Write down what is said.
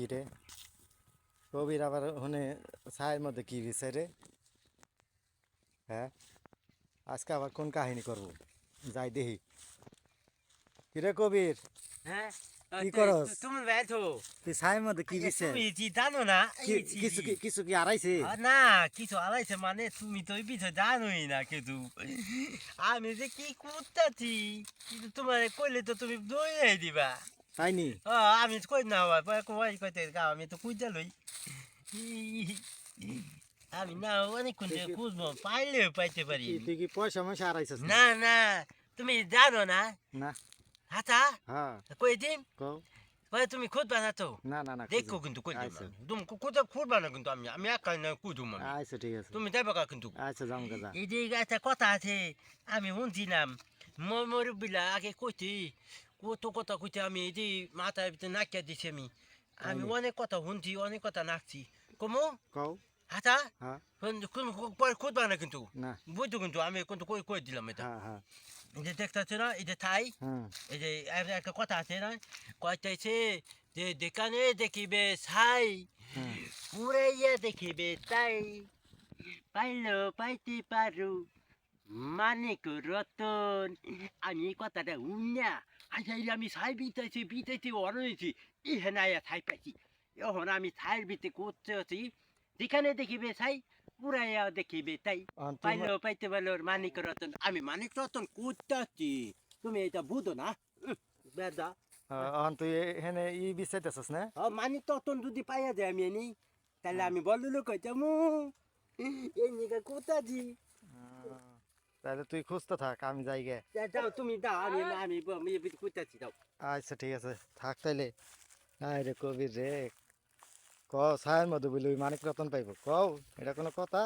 কি রে কবির আবার ওখানে ছায়ের মধ্যে কি বিষয় রে? হ্যাঁ, আজকে আবার কোন কাহিনী করব? যাই দেখি। কি রে কবির, হ্যাঁ কি করস? তুমি বেঠো তুই ছায়ের মধ্যে কি বিষয়? তুমি কি জানো না কি কিছু কি আড়াইছে? না কিছু আলাইছে মানে তুমি তো এই বিষয় জানোই না কিন্তু আমি যে কি করতেছি কিন্তু তোমার কইলে তো তুমি দৌড়াই দিবা তাইনি? আমি কই না কই কইতে আমি তো কুইতে লই আমি না অনেকক্ষণ তুই ধরে কি খুঁজবো পাইলেও পাইতে পারি তুই কি পয়সা ময়সা আড়াইছিস না? না না তুমি জানো না না। হাতা হ্যাঁ, কই দিন কও। তুমি খুঁজবা না তো না না না, দেখো কিন্তু কই দিন আচ্ছা তুমি কোথাও খুঁজবা না কিন্তু আমি একা না খুঁজুম আমি আচ্ছা, ঠিক আছে। তুমি যাবে কা কিন্তু আচ্ছা, যামগা যা। এই যে একটা কথা আছে আমি শুনছিলাম মুরব্বীরা আগে কইতে কত কথা কইতে আমি এই যে মাথার ভিতরে নাকিয়া দিছি আমি আমি তাইনি? অনেক কথা শুনছি অনেক কথা নাচছি কমু কও। হাতা হ্যাঁ। পরে খুঁজবা না কিন্তু না। বুঝছো কিন্তু আমি কিন্তু কই কই দিলাম এটা হ্যাঁ হ্যাঁ। এই যে দেখতেছে না এই যে থাই হুম। এই যে একটা কথা আছে না কইতেছে যে দেখানে দেখিবে ছাই হুম। উড়াইয়া দেখিবে তাই পাইলো পাইতে পারো মানিক রতন আমি এই কথাটা উন্না আইসাইলে আমি ছাই বিতাইছি অরয়েছি ইহেন আয়া ছাই পাইছি এখন আমি ছাইয়ের ভিতরে করতে আছি যেখানে দেখিবে ছাই উড়াইয়া দেখিবে তাই পাইলো পাইতে পারলো মানিক রতন আমি মানিক রতন করতে আছি তুমি এটা বুঝো না বেদা তুই এখানে বিচাইতেছিস না? মানিক রতন যদি পাইয়া যায় আমি এনি তাহলে আমি বললো লোক যাবো এই নিকা কোথাছি তাহলে তুই খুঁজতে থাক, আমি যাই গে। যাও তুমি দাও আমি কোথাছি দাও আচ্ছা, ঠিক আছে, থাক তাইলে। আয় রে কবির রে, ক ছায়ের মধ্যে বলি ওই মানিক রতন পাইব? কও, এটা কোনো কথা?